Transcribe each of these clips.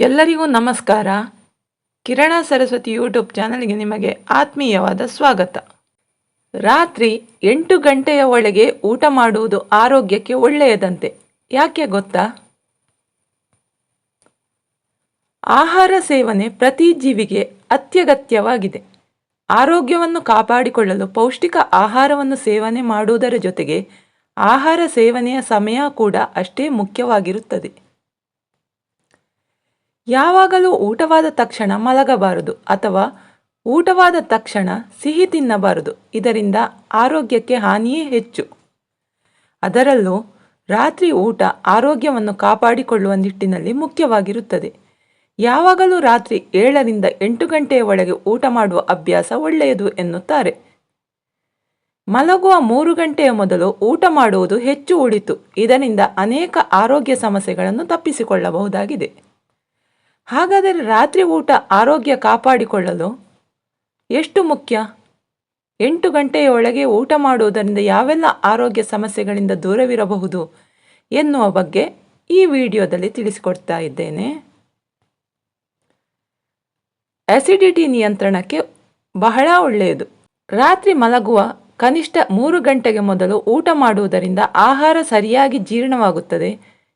ಎಲ್ಲರಿಗೂ ನಮಸ್ಕಾರ. ಕಿರಣ ಸರಸ್ವತಿ ಯೂಟ್ಯೂಬ್ ಚಾನಲ್ಗೆ ನಿಮಗೆ ಆತ್ಮೀಯವಾದ ಸ್ವಾಗತ. ರಾತ್ರಿ 8 ಗಂಟೆಯ ಒಳಗೆ ಊಟ ಮಾಡುವುದು ಆರೋಗ್ಯಕ್ಕೆ ಒಳ್ಳೆಯದಂತೆ. ಯಾಕೆ ಗೊತ್ತಾ? ಆಹಾರ ಸೇವನೆ ಪ್ರತಿ ಜೀವಿಗೆ ಅತ್ಯಗತ್ಯವಾಗಿದೆ. ಆರೋಗ್ಯವನ್ನು ಕಾಪಾಡಿಕೊಳ್ಳಲು ಪೌಷ್ಟಿಕ ಆಹಾರವನ್ನು ಸೇವನೆ ಮಾಡುವುದರ ಜೊತೆಗೆ ಆಹಾರ ಸೇವನೆಯ ಸಮಯ ಕೂಡ ಅಷ್ಟೇ ಮುಖ್ಯವಾಗಿರುತ್ತದೆ. ಯಾವಾಗಲೂ ಊಟವಾದ ತಕ್ಷಣ ಮಲಗಬಾರದು ಅಥವಾ ಊಟವಾದ ತಕ್ಷಣ ಸಿಹಿ ತಿನ್ನಬಾರದು. ಇದರಿಂದ ಆರೋಗ್ಯಕ್ಕೆ ಹಾನಿಯೇ ಹೆಚ್ಚು. ಅದರಲ್ಲೂ ರಾತ್ರಿ ಊಟ ಆರೋಗ್ಯವನ್ನು ಕಾಪಾಡಿಕೊಳ್ಳುವ ನಿಟ್ಟಿನಲ್ಲಿ ಮುಖ್ಯವಾಗಿರುತ್ತದೆ. ಯಾವಾಗಲೂ ರಾತ್ರಿ 7ರಿಂದ 8 ಗಂಟೆಯ ಒಳಗೆ ಊಟ ಮಾಡುವ ಅಭ್ಯಾಸ ಒಳ್ಳೆಯದು ಎನ್ನುತ್ತಾರೆ. ಮಲಗುವ 3 ಗಂಟೆಯ ಮೊದಲು ಊಟ ಮಾಡುವುದು ಹೆಚ್ಚು ಒಳಿತು. ಇದರಿಂದ ಅನೇಕ ಆರೋಗ್ಯ ಸಮಸ್ಯೆಗಳನ್ನು ತಪ್ಪಿಸಿಕೊಳ್ಳಬಹುದಾಗಿದೆ. ಹಾಗಾದರೆ ರಾತ್ರಿ ಊಟ ಆರೋಗ್ಯ ಕಾಪಾಡಿಕೊಳ್ಳಲು ಎಷ್ಟು ಮುಖ್ಯ? 8 ಗಂಟೆಯ ಒಳಗೆ ಊಟ ಮಾಡುವುದರಿಂದ ಯಾವೆಲ್ಲ ಆರೋಗ್ಯ ಸಮಸ್ಯೆಗಳಿಂದ ದೂರವಿರಬಹುದು ಎನ್ನುವ ಬಗ್ಗೆ ಈ ವಿಡಿಯೋದಲ್ಲಿ ತಿಳಿಸಿಕೊಡ್ತಾ ಇದ್ದೇನೆ. ಅಸಿಡಿಟಿ ನಿಯಂತ್ರಣಕ್ಕೆ ಬಹಳ ಒಳ್ಳೆಯದು. ರಾತ್ರಿ ಮಲಗುವ ಕನಿಷ್ಠ 3 ಗಂಟೆಗೆ ಮೊದಲು ಊಟ ಮಾಡುವುದರಿಂದ ಆಹಾರ ಸರಿಯಾಗಿ ಜೀರ್ಣವಾಗುತ್ತದೆ.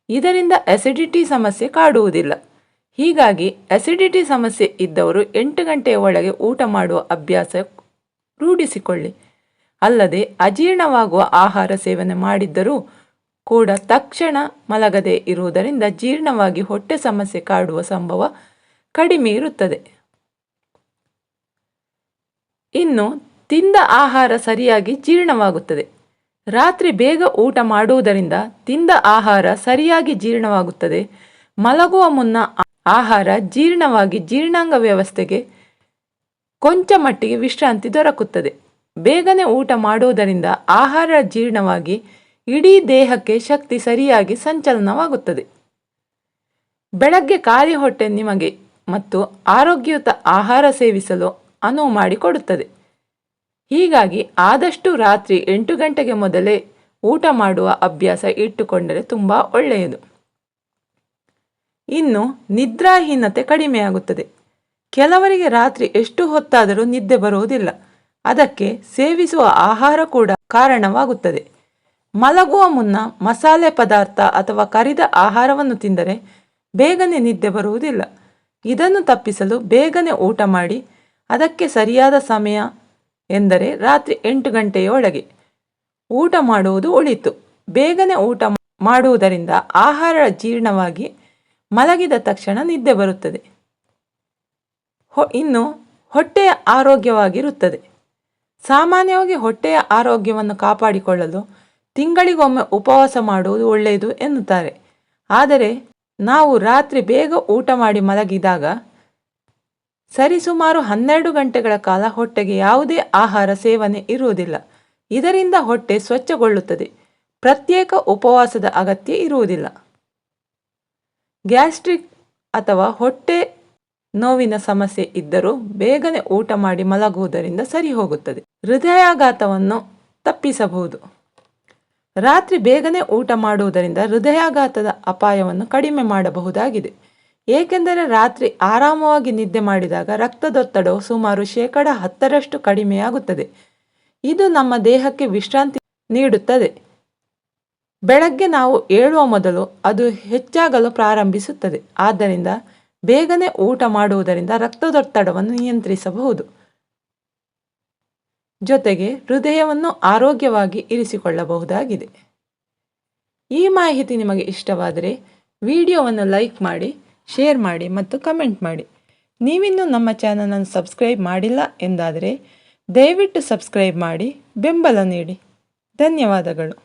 ಇದರಿಂದ ಅಸಿಡಿಟಿ ಸಮಸ್ಯೆ ಕಾಡುವುದಿಲ್ಲ. ಹೀಗಾಗಿ ಅಸಿಡಿಟಿ ಸಮಸ್ಯೆ ಇದ್ದವರು 8 ಗಂಟೆಯ ಒಳಗೆ ಊಟ ಮಾಡುವ ಅಭ್ಯಾಸ ರೂಢಿಸಿಕೊಳ್ಳಿ. ಅಲ್ಲದೆ ಅಜೀರ್ಣವಾಗುವ ಆಹಾರ ಸೇವನೆ ಮಾಡಿದ್ದರೂ ಕೂಡ ತಕ್ಷಣ ಮಲಗದೇ ಇರುವುದರಿಂದ ಜೀರ್ಣವಾಗಿ ಹೊಟ್ಟೆ ಸಮಸ್ಯೆ ಕಾಡುವ ಸಂಭವ ಕಡಿಮೆ ಇರುತ್ತದೆ. ಇನ್ನು ತಿಂದ ಆಹಾರ ಸರಿಯಾಗಿ ಜೀರ್ಣವಾಗುತ್ತದೆ. ರಾತ್ರಿ ಬೇಗ ಊಟ ಮಾಡುವುದರಿಂದ ತಿಂದ ಆಹಾರ ಸರಿಯಾಗಿ ಜೀರ್ಣವಾಗುತ್ತದೆ. ಮಲಗುವ ಮುನ್ನ ಆಹಾರ ಜೀರ್ಣವಾಗಿ ಜೀರ್ಣಾಂಗ ವ್ಯವಸ್ಥೆಗೆ ಕೊಂಚ ಮಟ್ಟಿಗೆ ವಿಶ್ರಾಂತಿ ದೊರಕುತ್ತದೆ. ಬೇಗನೆ ಊಟ ಮಾಡುವುದರಿಂದ ಆಹಾರ ಜೀರ್ಣವಾಗಿ ಇಡೀ ದೇಹಕ್ಕೆ ಶಕ್ತಿ ಸರಿಯಾಗಿ ಸಂಚಲನವಾಗುತ್ತದೆ. ಬೆಳಗ್ಗೆ ಖಾಲಿ ಹೊಟ್ಟೆ ನಿಮಗೆ ಮತ್ತು ಆರೋಗ್ಯಯುತ ಆಹಾರ ಸೇವಿಸಲು ಅನುವು ಮಾಡಿಕೊಡುತ್ತದೆ. ಹೀಗಾಗಿ ಆದಷ್ಟು ರಾತ್ರಿ 8 ಗಂಟೆಗೆ ಮೊದಲೇ ಊಟ ಮಾಡುವ ಅಭ್ಯಾಸ ಇಟ್ಟುಕೊಂಡರೆ ತುಂಬ ಒಳ್ಳೆಯದು. ಇನ್ನು ನಿದ್ರಾಹೀನತೆ ಕಡಿಮೆಯಾಗುತ್ತದೆ. ಕೆಲವರಿಗೆ ರಾತ್ರಿ ಎಷ್ಟು ಹೊತ್ತಾದರೂ ನಿದ್ದೆ ಬರುವುದಿಲ್ಲ. ಅದಕ್ಕೆ ಸೇವಿಸುವ ಆಹಾರ ಕೂಡ ಕಾರಣವಾಗುತ್ತದೆ. ಮಲಗುವ ಮುನ್ನ ಮಸಾಲೆ ಪದಾರ್ಥ ಅಥವಾ ಕರಿದ ಆಹಾರವನ್ನು ತಿಂದರೆ ಬೇಗನೆ ನಿದ್ದೆ ಬರುವುದಿಲ್ಲ. ಇದನ್ನು ತಪ್ಪಿಸಲು ಬೇಗನೆ ಊಟ ಮಾಡಿ. ಅದಕ್ಕೆ ಸರಿಯಾದ ಸಮಯ ಎಂದರೆ ರಾತ್ರಿ 8 ಗಂಟೆಯ ಒಳಗೆ ಊಟ ಮಾಡುವುದು ಒಳಿತು. ಬೇಗನೆ ಊಟ ಮಾಡುವುದರಿಂದ ಆಹಾರ ಜೀರ್ಣವಾಗಿ ಮಲಗಿದ ತಕ್ಷಣ ನಿದ್ದೆ ಬರುತ್ತದೆ. ಇನ್ನು ಹೊಟ್ಟೆಯ ಆರೋಗ್ಯವಾಗಿರುತ್ತದೆ. ಸಾಮಾನ್ಯವಾಗಿ ಹೊಟ್ಟೆಯ ಆರೋಗ್ಯವನ್ನು ಕಾಪಾಡಿಕೊಳ್ಳಲು ತಿಂಗಳಿಗೊಮ್ಮೆ ಉಪವಾಸ ಮಾಡುವುದು ಒಳ್ಳೆಯದು ಎನ್ನುತ್ತಾರೆ. ಆದರೆ ನಾವು ರಾತ್ರಿ ಬೇಗ ಊಟ ಮಾಡಿ ಮಲಗಿದಾಗ ಸರಿಸುಮಾರು 12 ಗಂಟೆಗಳ ಕಾಲ ಹೊಟ್ಟೆಗೆ ಯಾವುದೇ ಆಹಾರ ಸೇವನೆ ಇರುವುದಿಲ್ಲ. ಇದರಿಂದ ಹೊಟ್ಟೆ ಸ್ವಚ್ಛಗೊಳ್ಳುತ್ತದೆ. ಪ್ರತ್ಯೇಕ ಉಪವಾಸದ ಅಗತ್ಯ ಇರುವುದಿಲ್ಲ. ಗ್ಯಾಸ್ಟ್ರಿಕ್ ಅಥವಾ ಹೊಟ್ಟೆ ನೋವಿನ ಸಮಸ್ಯೆ ಇದ್ದರೂ ಬೇಗನೆ ಊಟ ಮಾಡಿ ಮಲಗುವುದರಿಂದ ಸರಿ ಹೋಗುತ್ತದೆ. ಹೃದಯಾಘಾತವನ್ನು ತಪ್ಪಿಸಬಹುದು. ರಾತ್ರಿ ಬೇಗನೆ ಊಟ ಮಾಡುವುದರಿಂದ ಹೃದಯಾಘಾತದ ಅಪಾಯವನ್ನು ಕಡಿಮೆ ಮಾಡಬಹುದಾಗಿದೆ. ಏಕೆಂದರೆ ರಾತ್ರಿ ಆರಾಮವಾಗಿ ನಿದ್ದೆ ಮಾಡಿದಾಗ ರಕ್ತದೊತ್ತಡವು ಸುಮಾರು 10% ಕಡಿಮೆಯಾಗುತ್ತದೆ. ಇದು ನಮ್ಮ ದೇಹಕ್ಕೆ ವಿಶ್ರಾಂತಿ ನೀಡುತ್ತದೆ. ಬೆಳಗ್ಗೆ ನಾವು ಏಳುವ ಮೊದಲು ಅದು ಹೆಚ್ಚಾಗಲು ಪ್ರಾರಂಭಿಸುತ್ತದೆ. ಆದ್ದರಿಂದ ಬೇಗನೆ ಊಟ ಮಾಡುವುದರಿಂದ ರಕ್ತದೊತ್ತಡವನ್ನು ನಿಯಂತ್ರಿಸಬಹುದು. ಜೊತೆಗೆ ಹೃದಯವನ್ನು ಆರೋಗ್ಯವಾಗಿ ಇರಿಸಿಕೊಳ್ಳಬಹುದಾಗಿದೆ. ಈ ಮಾಹಿತಿ ನಿಮಗೆ ಇಷ್ಟವಾದರೆ ವಿಡಿಯೋವನ್ನು ಲೈಕ್ ಮಾಡಿ, ಶೇರ್ ಮಾಡಿ ಮತ್ತು ಕಮೆಂಟ್ ಮಾಡಿ. ನೀವಿನ್ನೂ ನಮ್ಮ ಚಾನಲನ್ನು ಸಬ್ಸ್ಕ್ರೈಬ್ ಮಾಡಿಲ್ಲ ಎಂದಾದರೆ ದಯವಿಟ್ಟು ಸಬ್ಸ್ಕ್ರೈಬ್ ಮಾಡಿ ಬೆಂಬಲ ನೀಡಿ. ಧನ್ಯವಾದಗಳು.